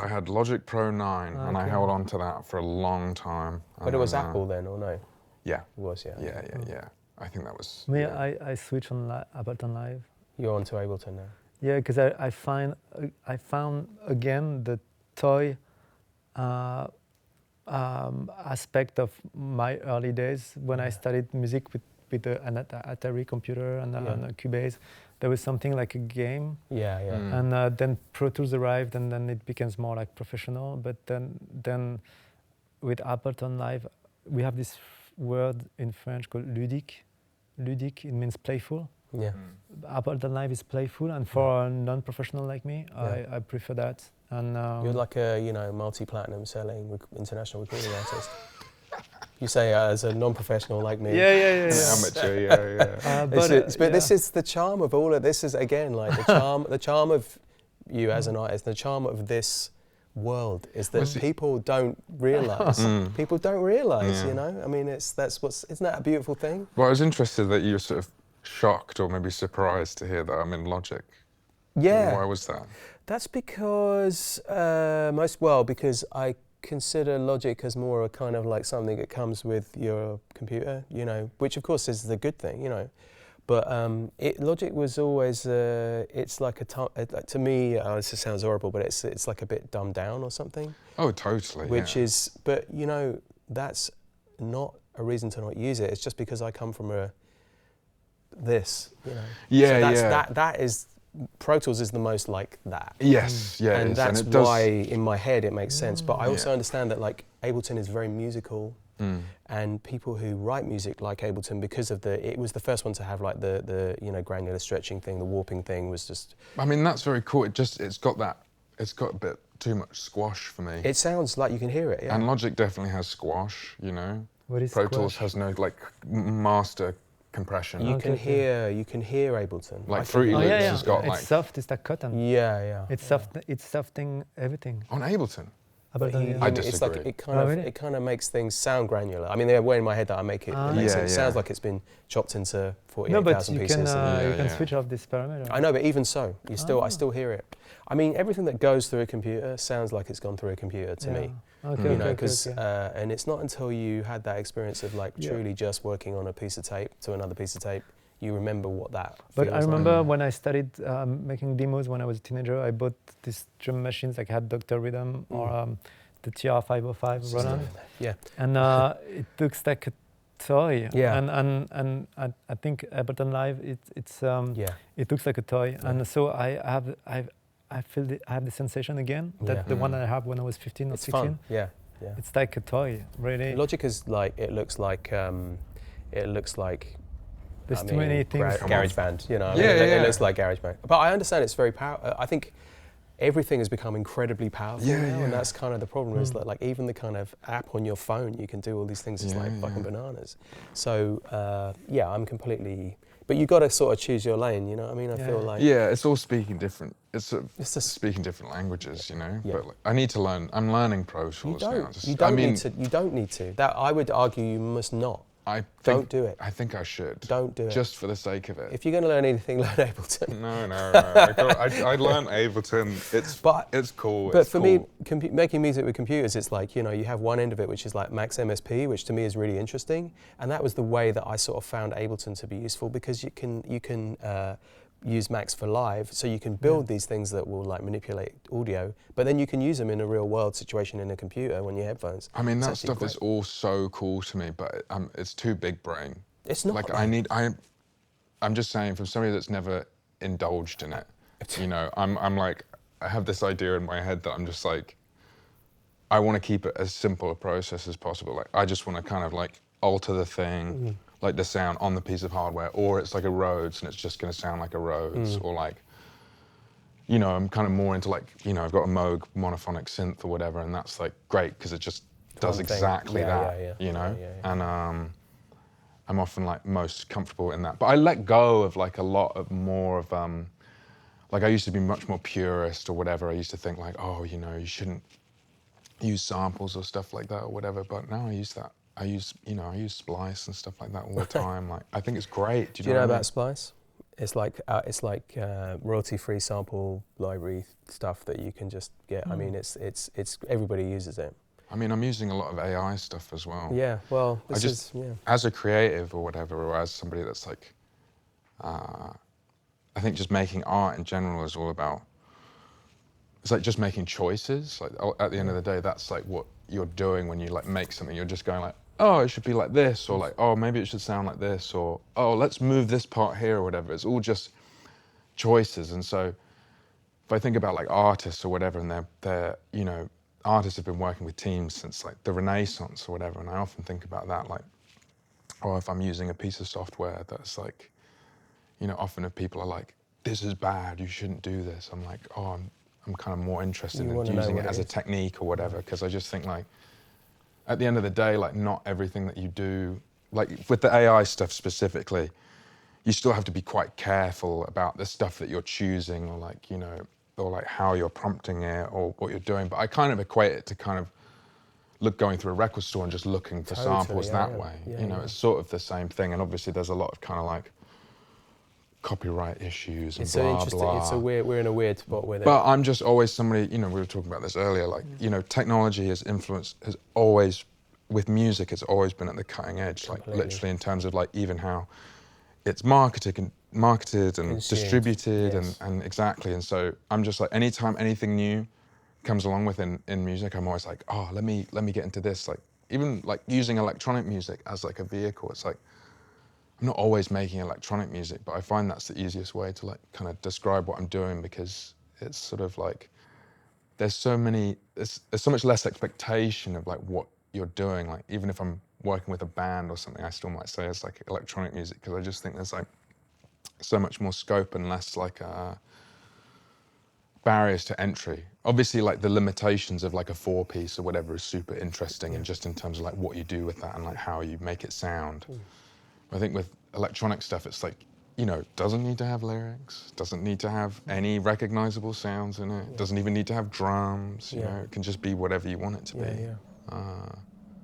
I had Logic Pro 9 and I held on to that for a long time. But it was Apple then, or no? Yeah. It was, Yeah. I think that was... Me, I switched on Ableton Live. You're onto Ableton now? Yeah, because I found again the toy aspect of my early days when I studied music with an Atari computer and a Cubase. There was something like a game. And then Pro Tools arrived, and then it becomes more like professional. But then with Ableton Live, we have this word in French called ludique. Ludique, it means playful. Ableton Live is playful, and for a non-professional like me, I prefer that. And You're like a, you know, multi-platinum selling international recording artist. You say as a non-professional like me. yeah. Amateur, yeah. But this is the charm of all of this. Is again like the charm of you as an artist. The charm of this world is that people don't realise. People don't realise. You know. I mean, isn't that a beautiful thing? Well, I was interested that you were sort of shocked or maybe surprised to hear that I'm in Logic. Yeah. Why was that? That's because because I consider Logic as more a kind of like something that comes with your computer, you know, which of course is the good thing, you know. But Logic was always it's like to me. This sounds horrible, but it's like a bit dumbed down or something. Oh, totally. Which is, but you know, that's not a reason to not use it. It's just because I come from this, you know. Yeah, so that is. Pro Tools is the most like that. Yes, yeah. And that's why in my head it makes sense. But I also understand that like Ableton is very musical, and people who write music like Ableton because of it was the first one to have like the you know granular stretching thing, the warping thing was just. I mean that's very cool. It's got a bit too much squash for me. It sounds like you can hear it. Yeah. And Logic definitely has squash. You know. What is Pro squash? Tools has no like master compression. You can hear Ableton. Like Fruity Loops has got it's like soft. It's like cotton. Yeah. It's soft. It's softening everything. on Ableton. I disagree. It's like it kind of makes things sound granular. I mean, they're way in my head that I make it. It sounds like it's been chopped into 48,000 pieces. You can switch off this parameter. I know, but even so, I still hear it. I mean, everything that goes through a computer sounds like it's gone through a computer to me. Okay, you know, because and it's not until you had that experience of like truly just working on a piece of tape to another piece of tape, you remember what that. But I remember like. when I started making demos when I was a teenager, I bought these drum machines like had Dr. Rhythm or the TR-505 Roland. Yeah. And it looks like a toy. Yeah. And I think Ableton Live it looks like a toy. Yeah. And so I have the sensation again that the one I have when I was 15 or 16. Fun. Yeah. It's like a toy, really. Logic is like it looks like there's too many things. GarageBand, you know. Yeah, it looks like GarageBand. But I understand it's very powerful. I think everything has become incredibly powerful now, and that's kind of the problem. Is that like even the kind of app on your phone, you can do all these things. It's like fucking bananas. So I'm completely. But you got to sort of choose your lane, you know what I mean? I feel like... Yeah, it's all speaking different... It's just speaking different languages, you know? Yeah. But like, I need to learn... I'm learning Pro Tools now. You don't need to. That I would argue you must not. Don't do it. I think I should. Don't do it. Just for the sake of it. If you're going to learn anything, learn Ableton. No. I learned Ableton. It's cool. But for me, making music with computers, it's like, you know, you have one end of it, which is like Max MSP, which to me is really interesting. And that was the way that I sort of found Ableton to be useful, because you can use Max for live, so you can build these things that will like manipulate audio, but then you can use them in a real world situation in a computer when your headphones. I mean, that stuff is all so cool to me, but it's too big brain. It's not. Like I'm just saying, from somebody that's never indulged in it, you know, I'm like, I have this idea in my head that I'm just like, I want to keep it as simple a process as possible. Like, I just want to kind of like alter the thing, like the sound on the piece of hardware, or it's like a Rhodes and it's just going to sound like a Rhodes, or like, you know, I'm kind of more into like, you know, I've got a Moog monophonic synth or whatever, and that's like great because it just does exactly that, you know, and I'm often like most comfortable in that. But I let go of like a lot of more of, like I used to be much more purist or whatever. I used to think like, oh, you know, you shouldn't use samples or stuff like that or whatever, but now I use that. I use Splice and stuff like that all the time. Like, I think it's great. Do you know about Splice? It's like royalty-free sample library stuff that you can just get. I mean, it's everybody uses it. I mean, I'm using a lot of AI stuff as well. Yeah, well, as a creative or whatever, or as somebody that's like, I think just making art in general is all about. It's like just making choices. Like at the end of the day, that's like what you're doing when you like make something. You're just going like, oh, it should be like this, or like, oh, maybe it should sound like this, or oh, let's move this part here or whatever. It's all just choices. And so if I think about like artists or whatever, and they're you know, artists have been working with teams since like the Renaissance or whatever, and I often think about that, like, or if I'm using a piece of software that's like, you know, often if people are like, this is bad, you shouldn't do this, I'm like, oh, I'm kind of more interested You in wanna know using what it it as a is. technique or whatever, because I just think like, at the end of the day, like not everything that you do, like with the AI stuff specifically, you still have to be quite careful about the stuff that you're choosing, or like, you know, or like how you're prompting it or what you're doing. But I kind of equate it to kind of going through a record store and just looking for Totally, samples that yeah. way. Yeah, you know, yeah. it's sort of the same thing. And obviously there's a lot of kind of like copyright issues and It's so blah, interesting. blah. It's a weird. We're in a weird spot with it. But I'm just always somebody, you know, we were talking about this earlier, like, you know, technology has always, with music, it's always been at the cutting edge, like Completely. literally in terms of like even how it's marketed and Consumed, distributed yes. and exactly. And so I'm just like, anytime anything new comes along with in music, I'm always like, oh, let me get into this. Like even like using electronic music as like a vehicle, it's like, I'm not always making electronic music, but I find that's the easiest way to like kind of describe what I'm doing, because it's sort of like, there's so much less expectation of like what you're doing. Like even if I'm working with a band or something, I still might say it's like electronic music, because I just think there's like so much more scope and less like barriers to entry. Obviously like the limitations of like a 4-piece or whatever is super interesting, and just in terms of like what you do with that and like how you make it sound. I think with electronic stuff, it's like, you know, doesn't need to have lyrics, doesn't need to have any recognizable sounds in it, doesn't even need to have drums, you know, it can just be whatever you want it to be.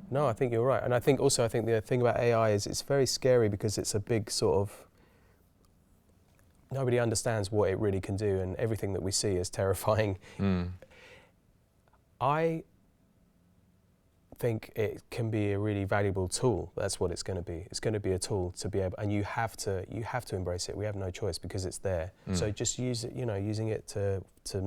No, I think you're right. And I think the thing about AI is it's very scary, because it's a big sort of, nobody understands what it really can do, and everything that we see is terrifying. I think it can be a really valuable tool. That's what it's going to be. It's going to be a tool to be able, and you have to embrace it. We have no choice, because it's there. So just use it, you know, using it to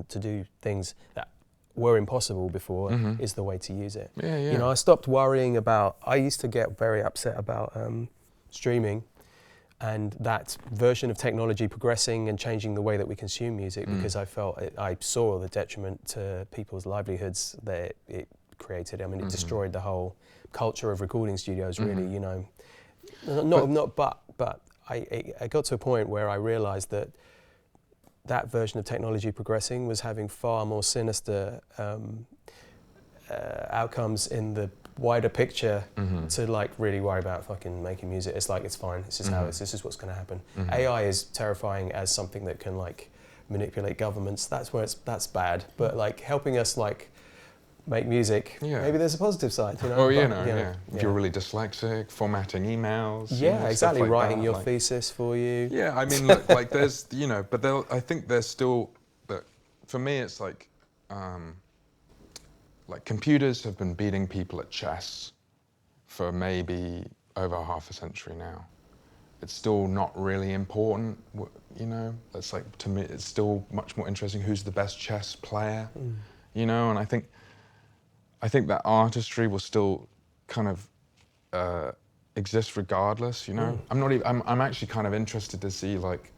do things that were impossible before is the way to use it. Yeah, yeah. You know, I stopped worrying about, I used to get very upset about streaming and that version of technology progressing and changing the way that we consume music, because I felt I saw the detriment to people's livelihoods that it created. I mean, it destroyed the whole culture of recording studios, really, you know. But I got to a point where I realized that that version of technology progressing was having far more sinister outcomes in the wider picture to like really worry about fucking making music. It's like, it's fine, this is how it is, this is what's going to happen. AI is terrifying as something that can like manipulate governments. That's bad. But like helping us like make music, maybe there's a positive side, you know. Well, you know, if you're really dyslexic, formatting emails. Yeah, you know, exactly. like Writing that, your like, thesis for you. Yeah, I mean, look, like there's, you know, but I think there's still, but for me, it's like computers have been beating people at chess for maybe over half a century now. It's still not really important, you know. It's like, to me, it's still much more interesting who's the best chess player, you know. And I think that artistry will still kind of exist regardless, you know. I'm actually kind of interested to see, like,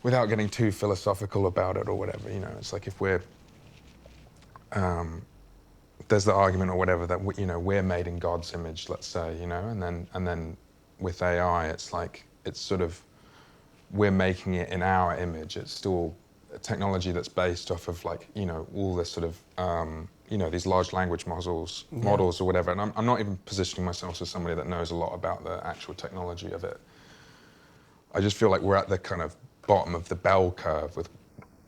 without getting too philosophical about it or whatever, you know, it's like if we're, there's the argument or whatever that, you know, we're made in God's image, let's say, you know, and then with AI, it's like, it's sort of, we're making it in our image. It's still a technology that's based off of like, you know, all this sort of, you know, these large language models or whatever. And I'm not even positioning myself as somebody that knows a lot about the actual technology of it. I just feel like we're at the kind of bottom of the bell curve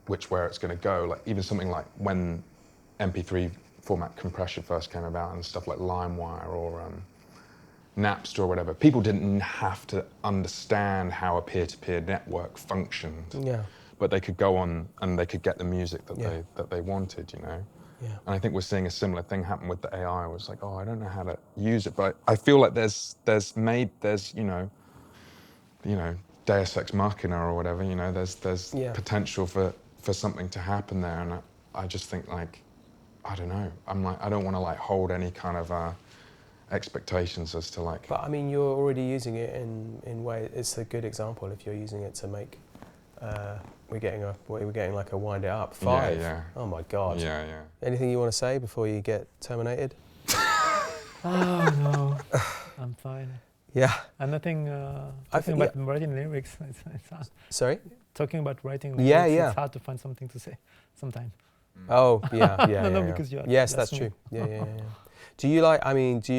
with where it's going to go. Like even something like when MP3 format compression first came about and stuff like LimeWire or Napster or whatever, people didn't have to understand how a peer-to-peer network functioned. Yeah. But they could go on and they could get the music that they wanted, you know. Yeah. And I think we're seeing a similar thing happen with the AI. I was like, oh, I don't know how to use it, but I feel like there's you know, Deus Ex Machina or whatever, you know, there's potential for something to happen there, and I just think like, I don't know, I'm like, I don't want to like hold any kind of expectations as to like. But I mean, you're already using it in way. It's a good example if you're using it to make. We're getting like a wind it up 5. Yeah. Oh my God. Yeah. Anything you want to say before you get terminated? Oh no, I'm fine. Yeah. And nothing. I Nothing think, about writing lyrics. It's Sorry. talking about writing. Yeah, It's hard to find something to say sometimes. Oh, yeah, yeah. No, yeah. because you are. Yes, that's true. Yeah. Do you like? I mean, do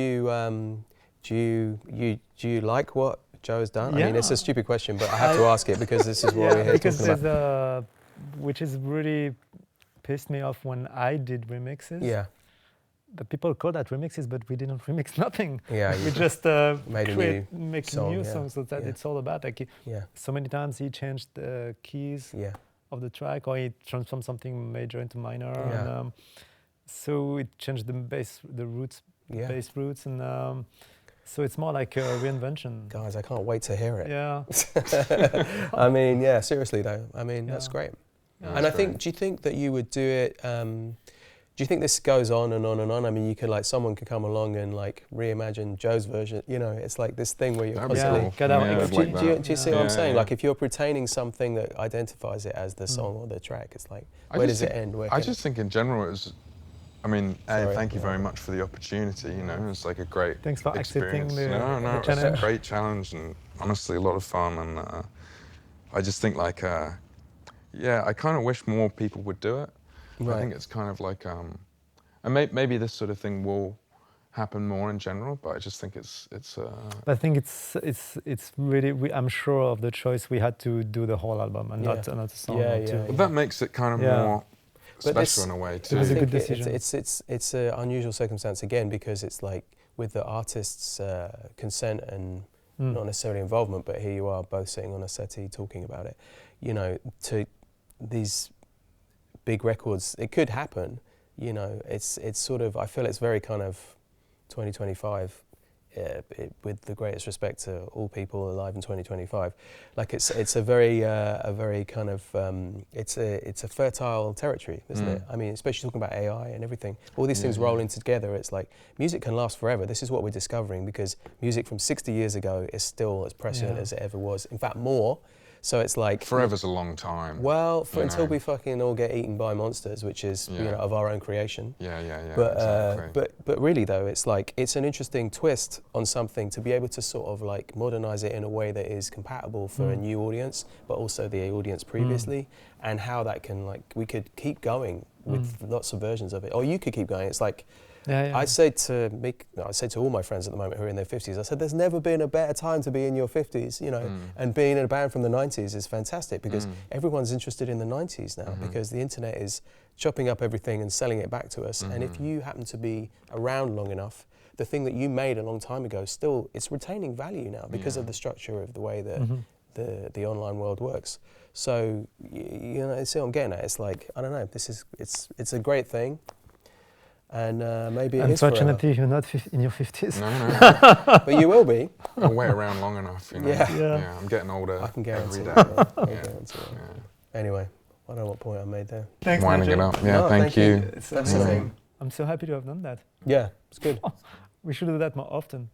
you like what Joe has done? I mean, it's a stupid question, but I have to ask it because this is what we're here because talking about. which is really pissed me off when I did remixes. Yeah. The people call that remixes, but we didn't remix nothing. Yeah. We just made make song, new yeah. songs. So that it's all about so many times he changed the keys of the track, or he transformed something major into minor. Yeah. And, so it changed the bass roots, and so it's more like a reinvention. Guys, I can't wait to hear it. Yeah. I mean, yeah, seriously though. I mean, that's great. Yeah, and I think, do you think that you would do it? Do you think this goes on and on and on? I mean, you could someone could come along and reimagine Joe's version. You know, it's like this thing where you're constantly. Cool. Do you see what I'm saying? Like, if you're retaining something that identifies it as the song or the track, it's like, where does it end? I just think in general it's. I mean, thank you very much for the opportunity. You know, it's like a great Thanks for experience. accepting the It's a great challenge and honestly a lot of fun. And I just think I kind of wish more people would do it. Right. I think it's kind of like, and maybe this sort of thing will happen more in general. But I just think it's. I think it's really. I'm sure of the choice we had to do the whole album and not a song. Well, that makes it kind of more. Special in a way too. It was a good decision. It's an unusual circumstance again because it's like with the artist's consent and not necessarily involvement, but here you are both sitting on a settee talking about it. You know, to these big records, it could happen. You know, it's sort of. I feel it's very kind of 2025. With the greatest respect to all people alive in 2025, like it's a very kind of it's a fertile territory, isn't it? I mean, especially talking about AI and everything, all these things rolling together. It's like music can last forever. This is what we're discovering because music from 60 years ago is still as prescient as it ever was. In fact, more. So it's like forever's a long time. Well, until we fucking all get eaten by monsters, which is you know of our own creation. Yeah. But exactly. but really though, it's like it's an interesting twist on something to be able to sort of like modernize it in a way that is compatible for a new audience, but also the audience previously, and how that can we could keep going with lots of versions of it, or you could keep going. It's like. I say to all my friends at the moment who are in their 50s, I said, there's never been a better time to be in your 50s, you know, and being in a band from the 90s is fantastic because everyone's interested in the 90s now because the internet is chopping up everything and selling it back to us. And if you happen to be around long enough, the thing that you made a long time ago still, it's retaining value now because of the structure of the way that the online world works. So, you know, see what I'm getting at. It's like, I don't know, it's a great thing. And maybe it is forever. Unfortunately, you're not in your 50s. No. But you will be. I'll wait around long enough, you know. Yeah. I'm getting older. I can guarantee every it. day. Anyway, I don't know what point I made there. Thanks, Winding it Nigel. up. Yeah, thank you. That's the thing. I'm so happy to have done that. Yeah, it's good. We should do that more often.